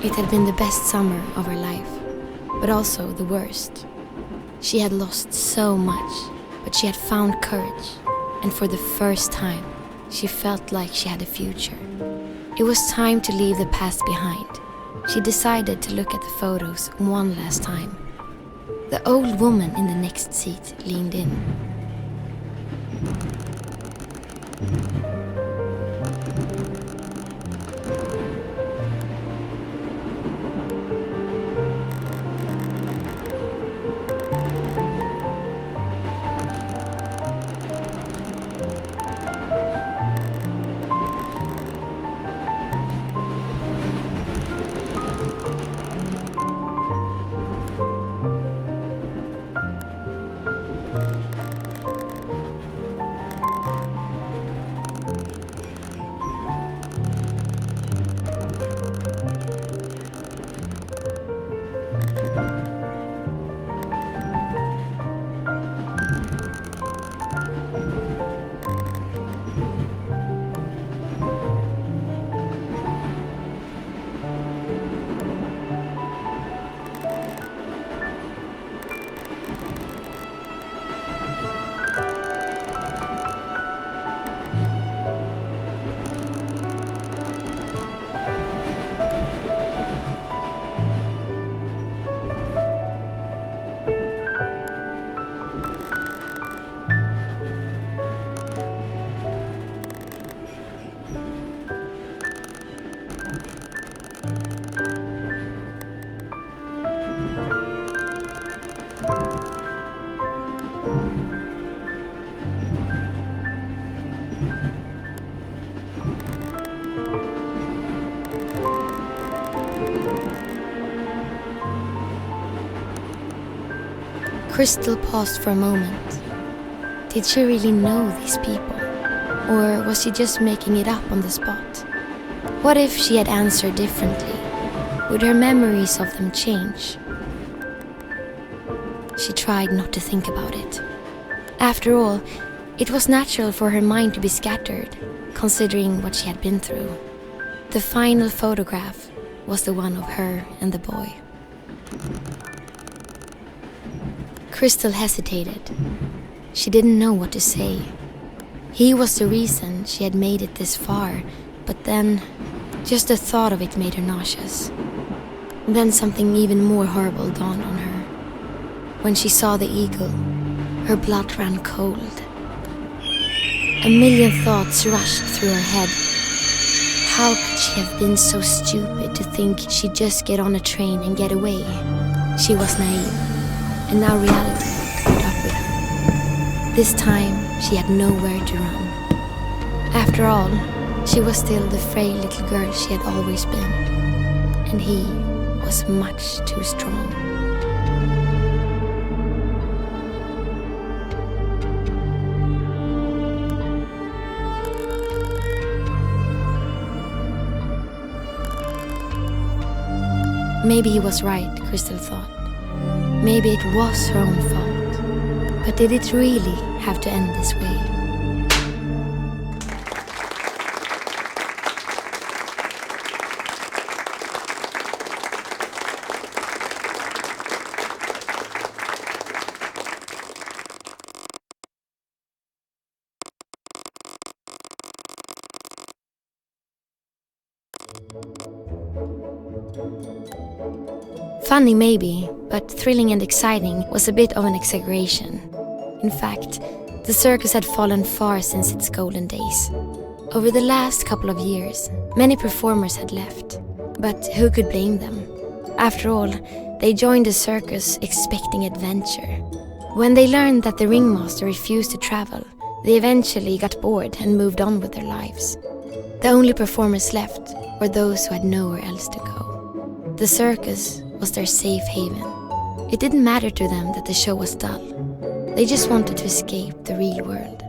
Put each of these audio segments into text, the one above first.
It had been the best summer of her life, but also the worst. She had lost so much, but she had found courage, and for the first time, she felt like she had a future. It was time to leave the past behind. She decided to look at the photos one last time. The old woman in the next seat leaned in. Kristal paused for a moment. Did she really know these people? Or was she just making it up on the spot? What if she had answered differently? Would her memories of them change? She tried not to think about it. After all, it was natural for her mind to be scattered, considering what she had been through. The final photograph was the one of her and the boy. Kristal hesitated. She didn't know what to say. He was the reason she had made it this far, but then just the thought of it made her nauseous. Then something even more horrible dawned on her. When she saw the eagle, her blood ran cold. A million thoughts rushed through her head. How could she have been so stupid to think she'd just get on a train and get away? She was naive, and now reality caught up with her. This time, she had nowhere to run. After all, she was still the frail little girl she had always been, and he was much too strong. Maybe he was right, Kristal thought. Maybe it was her own fault. But did it really have to end this way? Funny maybe, but thrilling and exciting was a bit of an exaggeration. In fact, the circus had fallen far since its golden days. Over the last couple of years, many performers had left. But who could blame them? After all, they joined the circus expecting adventure. When they learned that the ringmaster refused to travel, They eventually got bored and moved on with their lives. The only performers left were those who had nowhere else to go. The circus was their safe haven. It didn't matter to them that the show was dull. They just wanted to escape the real world.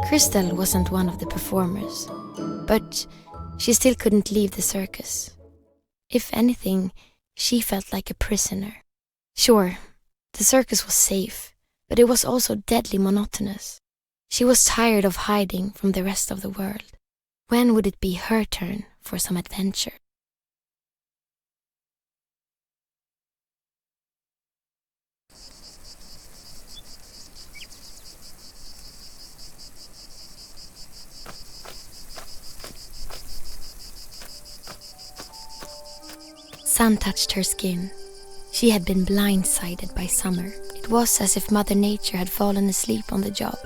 Kristal wasn't one of the performers, but she still couldn't leave the circus. If anything, she felt like a prisoner. Sure, the circus was safe, but it was also deadly monotonous. She was tired of hiding from the rest of the world. When would it be her turn for some adventure? Sun touched her skin. She had been blindsided by summer. It was as if Mother Nature had fallen asleep on the job,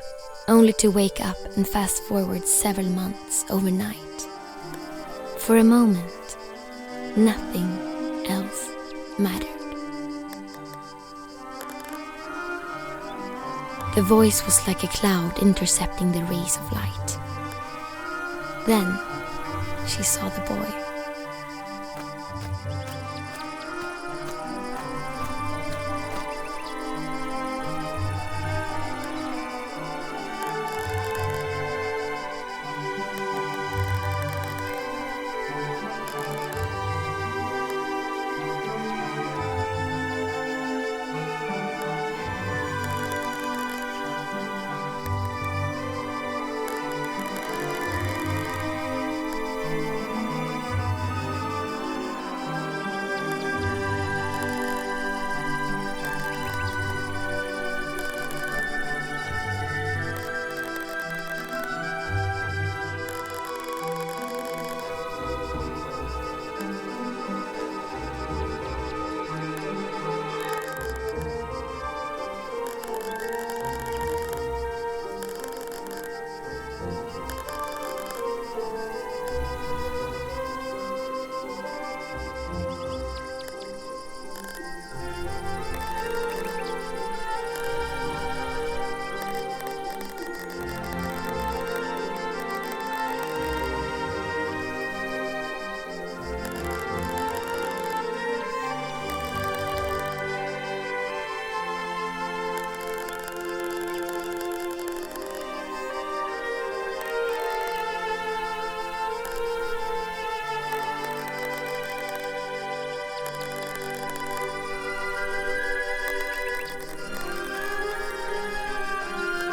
only to wake up and fast forward several months overnight. For a moment, nothing else mattered. The voice was like a cloud intercepting the rays of light. Then she saw the boy.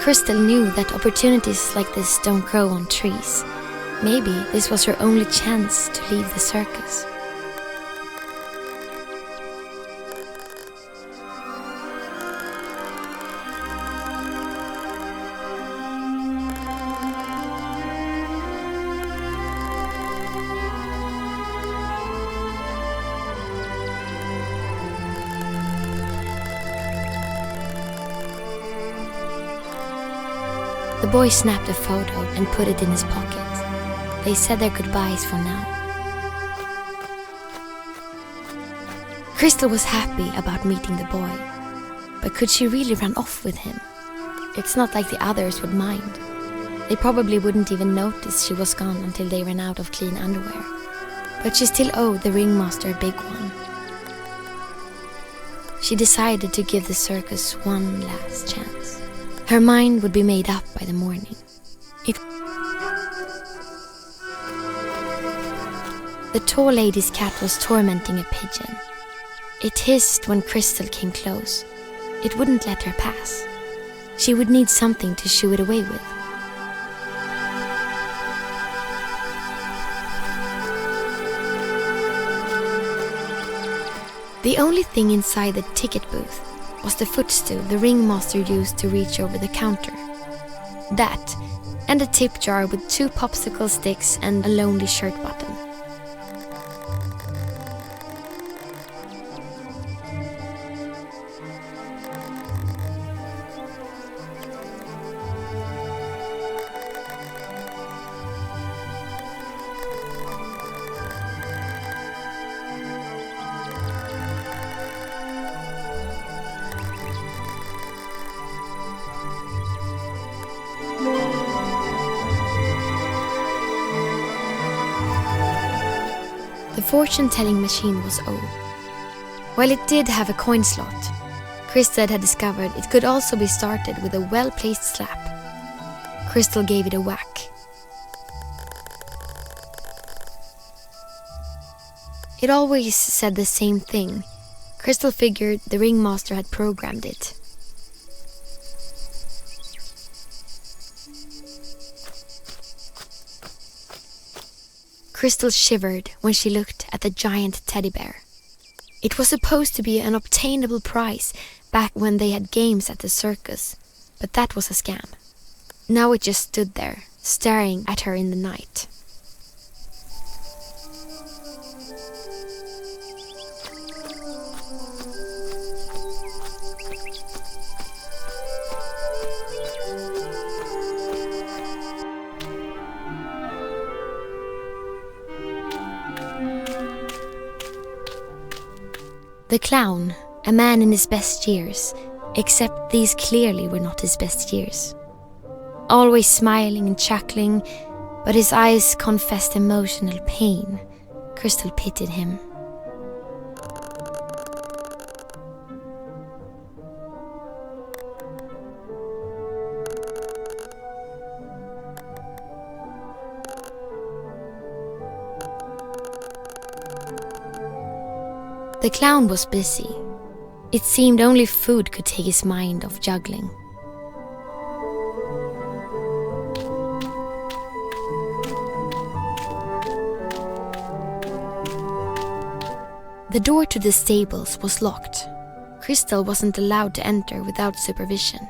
Kristal knew that opportunities like this don't grow on trees. Maybe this was her only chance to leave the circus. The boy snapped a photo and put it in his pocket. They said their goodbyes for now. Kristal was happy about meeting the boy, but could she really run off with him? It's not like the others would mind. They probably wouldn't even notice she was gone until they ran out of clean underwear. But she still owed the ringmaster a big one. She decided to give the circus one last chance. Her mind would be made up by the morning. The tall lady's cat was tormenting a pigeon. It hissed when Kristal came close. It wouldn't let her pass. She would need something to shoo it away with. The only thing inside the ticket booth was the footstool the ringmaster used to reach over the counter. That, and a tip jar with 2 popsicle sticks and a lonely shirt button. fortune-telling machine was old. While it did have a coin slot, Kristal had discovered it could also be started with a well-placed slap. Kristal gave it a whack. It always said the same thing. Kristal figured the ringmaster had programmed it. Kristal shivered when she looked at the giant teddy bear. It was supposed to be an obtainable prize back when they had games at the circus, but that was a scam. Now it just stood there, staring at her in the night. The clown, a man in his best years, except these clearly were not his best years. Always smiling and chuckling, but his eyes confessed emotional pain. Kristal pitied him. The clown was busy. It seemed only food could take his mind off juggling. The door to the stables was locked. Kristal wasn't allowed to enter without supervision.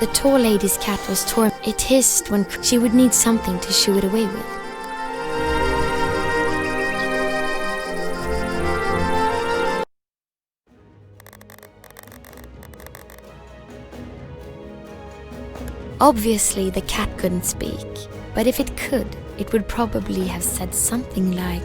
The tall lady's cat was torn. It hissed when she would need something to shoo it away with. Obviously, the cat couldn't speak, but if it could, it would probably have said something like,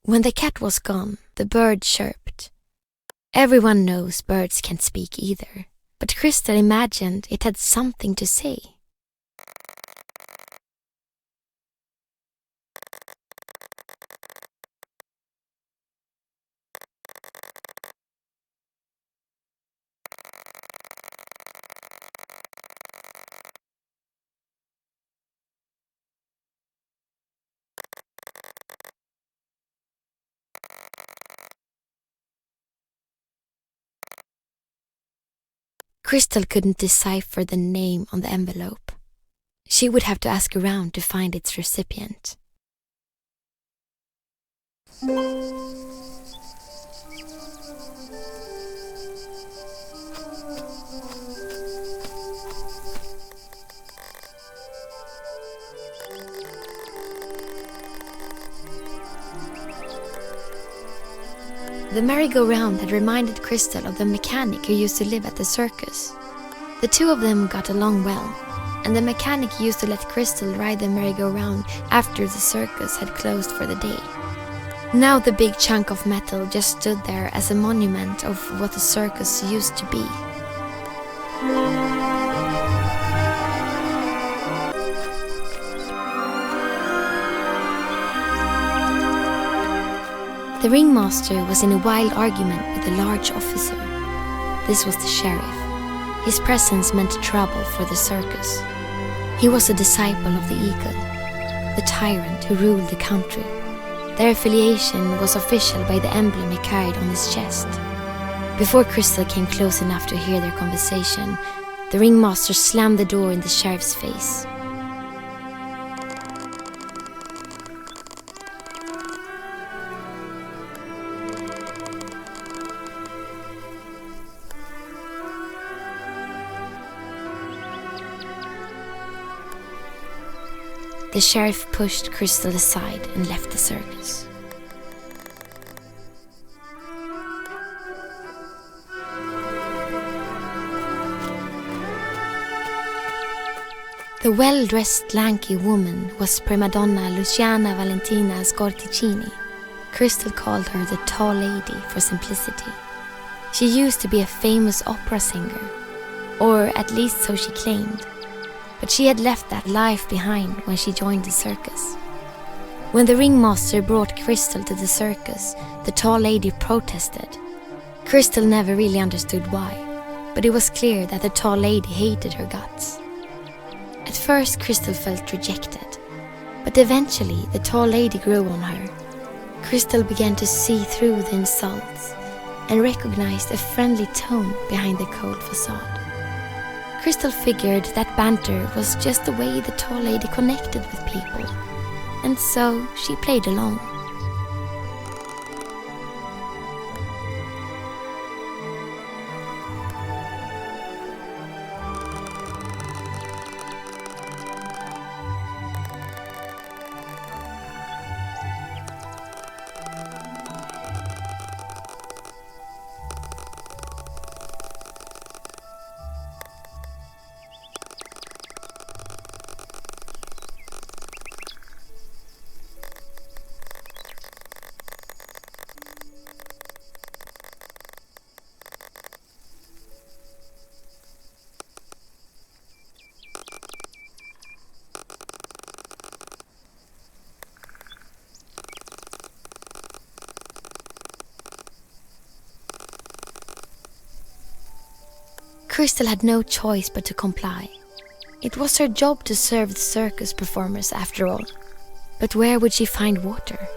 When the cat was gone, the bird chirped. Everyone knows birds can't speak either, but Kristal imagined it had something to say. Kristal couldn't decipher the name on the envelope. She would have to ask around to find its recipient. The merry-go-round had reminded Kristal of the mechanic who used to live at the circus. The two of them got along well, and the mechanic used to let Kristal ride the merry-go-round after the circus had closed for the day. Now the big chunk of metal just stood there as a monument of what the circus used to be. The ringmaster was in a wild argument with a large officer. This was the sheriff. His presence meant trouble for the circus. He was a disciple of the eagle, the tyrant who ruled the country. Their affiliation was official by the emblem he carried on his chest. Before Kristal came close enough to hear their conversation, the ringmaster slammed the door in the sheriff's face. The sheriff pushed Kristal aside and left the circus. The well-dressed, lanky woman was prima donna Luciana Valentina Scorticini. Kristal called her the Tall Lady for simplicity. She used to be a famous opera singer, or at least so she claimed. But she had left that life behind when she joined the circus. When the ringmaster brought Kristal to the circus, the Tall Lady protested. Kristal never really understood why, but it was clear that the Tall Lady hated her guts. At first Kristal felt rejected, but eventually the Tall Lady grew on her. Kristal began to see through the insults and recognized a friendly tone behind the cold facade. Kristal figured that banter was just the way the Tall Lady connected with people, and so she played along. Kristal had no choice but to comply. It was her job to serve the circus performers after all. But where would she find water?